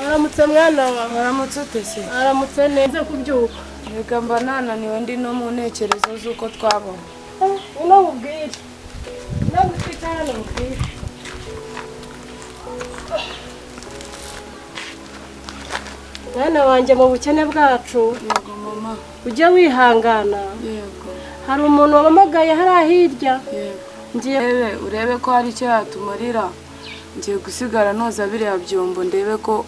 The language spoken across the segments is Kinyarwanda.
Aramutse mwana wa. Aramutse utese. Aramutse neza kubyuka. Reka mba nananiwe ndi no mu ntekerezo z'uko twabona. Uno ubwire. Nagufite hano ubwire. Mwana wanjye mu bukene bwacu. Yego mama. Ujye wihangana. Yego. Hari umuntu wamamagaye hari hirya. Yego. Ngiye urebe ko hari icyo yatumarira. Ngiye gusigara noza biriya byombo ndebe ko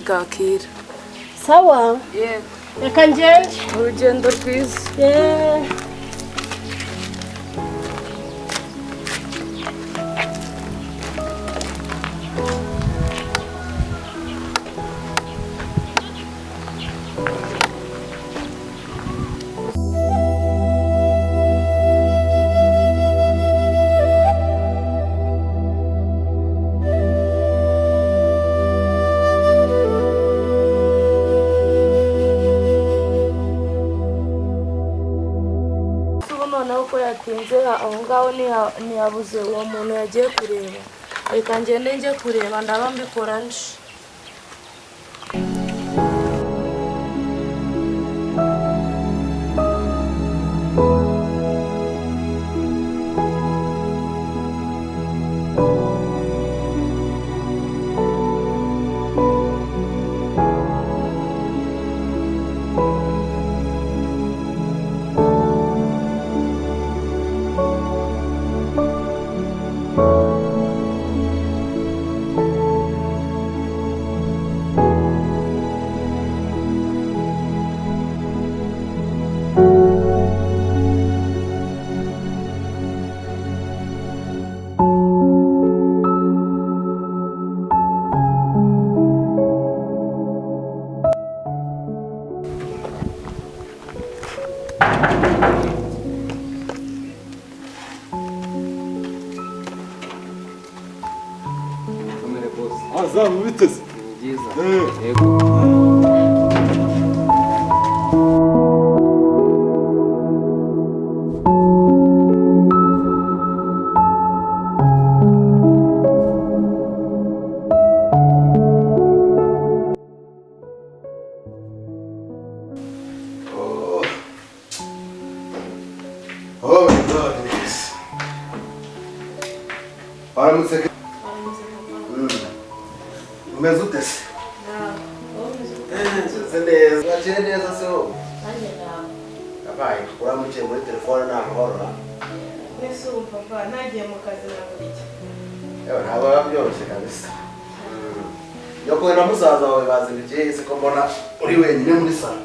bwakira. Sawa? Yego. Reka ngende. Urugendo rwiza. Aho ngaho ntiyabuze uwo muntu yagiye kureba. Reka ngende njye kureba ndaba mbikora nje. Zamu biteze. Nziza. Yego. Oh my God, yes. Aramutse. Umeze utese? Neza. Wakire neza se wowe? Nanjye nawe. Abaye uramukiye muri telefone nta mahoro. Nese ubu papa nagiye mu kazi naburiye. Ewe ntabwo byoroshye kabisa. Yoko na musaza wawe bazindukiye ese ko mbona uri wenyine muri salo.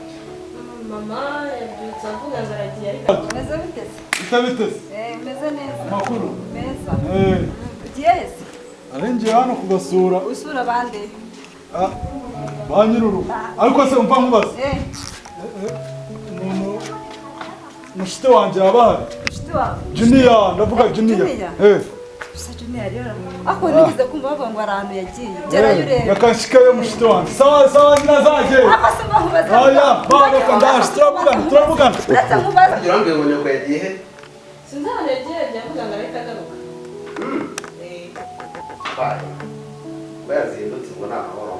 Mama yabyutse avuga ngo aragiye ariko Meze biteze? Biteze. Meze neza. Makuru. Meza. Ugiye hese? Arengiye hano kubasura. Usura bande? Ba nyiruru. Ariko se umva nkubaza. Mushite wanje abahari. Mushite wawe? Junior, ndavuga Junior. Gusa Junior rero. Ako nigeze kumva bavuga ngo arantu yagiye. Gerayo rero. Yakanshikayo mushite wanje. Sawa nazaje. Akase bahubaza. Aya, baba ndaje turabugana. Ndetse nkubaza. Urambiye ngo nyoko yagiye he? sinzabona yagiye avuga ngo arahita agaruka. Bye. Bayazindutse ngo nta mahoro.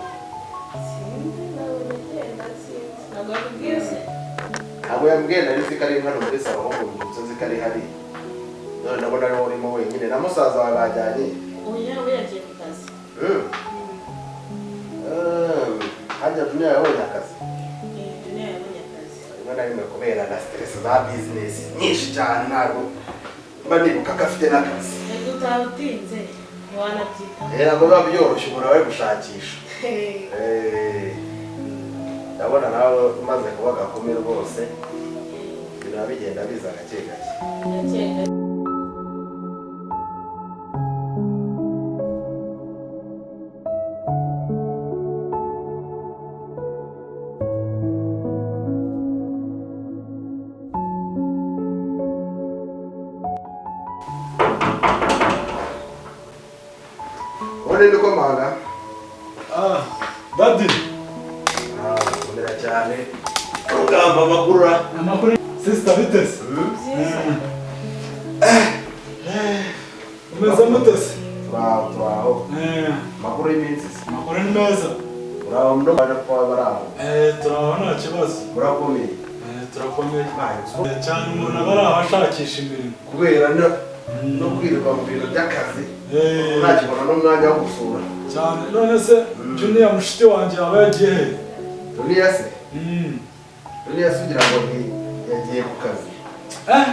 Sinzi nawe yagenda sinzi. Ntabwo yakubwiye se? Ntabwo yambwiye nari nzi ko ari hano muri salo aho mu nzu nzi ko ari hari. None ndabona ari urimo wenyine na musaza wawe bajyanye. Oya we yagiye mu kazi. Hajya Junior yabonye akazi. Junior yabonye akazi. Rimwe na rimwe kubera na stress za business nyinshi cyane ntabwo mba nibuka ko afite n'akazi. Ego utabutinze wanabyita. Ntabwo biba byoroshye umuntu abaye gushakisha. Ndabona nawe umaze kuba gakumi rwose biba bigenda biza gake gake. Uri ko manga? Daddy. Kumera cyane. Ugamba makuru. Sister Vites. Umeze mutese? Wow. Makuru y'iminsi. Makuru ni meza. uraba no bana kwa baraho turabona kibazo urakomeye turakomeye cyane umuntu aba ashakisha imirimo kubera no kwirirwa mu bintu by'akazi ntakibona n'umwanya wo gusura cyane none se Junior mushiti wanjye aba yagiye he Junior se Junior sugira ngo yagiye ku kazi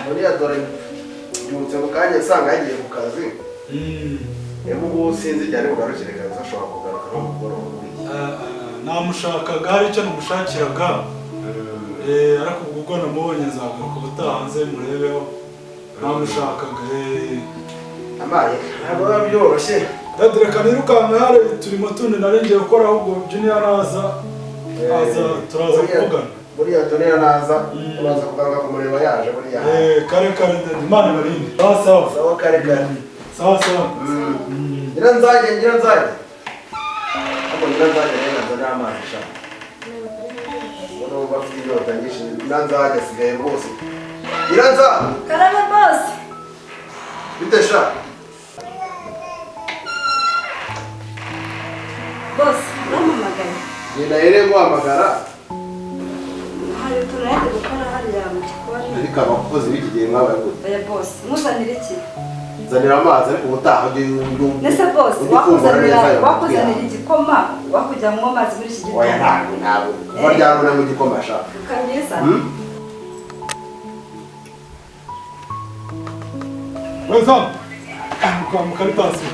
Junior dore yumutse mu kanya asanga yagiye ku kazi ubu sinzi cyane ugarukire kazi ashobora kugaruka no mugoroba namushakaga hari icyo namushakiraga ariko ubwo namubonye nzagaruka ubutaha hanze murebeho namushakaga amaye ntabwo biba byoroshye reka nirukanka hari turimo tundi narengeye gukora ahubwo Junior naza turaza kuvugana buriya Junior naza turaza kugaruka kumureba yaje buriya kare Imana ibarinde sawa kare sawa ngira nzajye ahubwo ngira nzajye neza n'amazi sha uno bafite inyota nyinshi ngira nzajye asigaye rwose ngira nza karame boss bite sha boss namamagaye ninahere guhamagara hari turende gukora hariya mu gikoni ariko abakozi b'iki gihe mwabaye gute oya boss muzanira iki zanira amazi ariko ubutaha nese boss wakuzanira igikoma wakujyamo amazi muri iki gitondo oya ntabwo kuva ryarona mu gikoma sha ukanyesa weza mu karitasi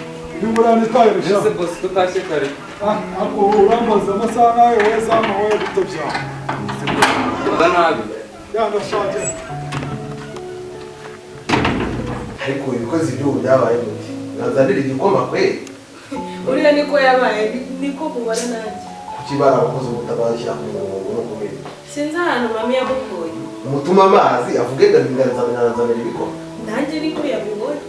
nimurane tayire sha ese boss tutashye kare ako urambaza amasaha nawe weza wowe bitobya uza nabi ndashaje ariko ibikozi by'ubu byabaye muti nazanira igikoma kwe uriya niko yabaye niko mubara nanjye kukibara abakozi ubutabashyira ku murongo no kumenya sinzi ahantu mami yamukuye umutuma amazi avuge ndanzanira ibikoma nanjye niko yabibonye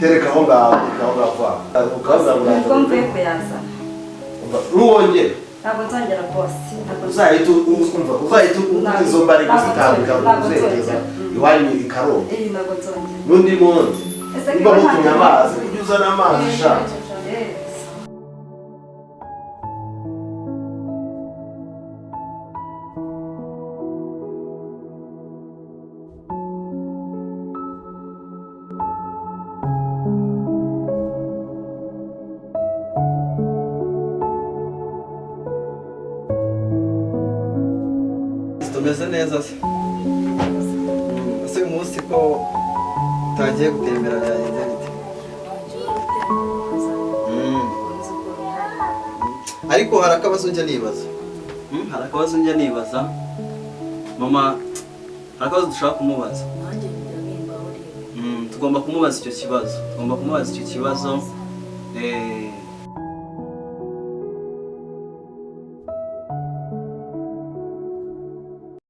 tereka aho ngaho nibwo mvuye kuyazana ruwongere ntabwo nzongera boss uzahita izo mbaraga zitambika uzerekeza iwanyu i Karongi ntabwo nzongera n'undi munsi niba mutumye amazi ujye uzana amazi ushaka tumeze neza se uyu munsi ko utagiye gutembera byagenze bite ariko hari akabazo njya nibaza mama hari akabazo dushaka kumubaza tugomba kumubaza icyo kibazo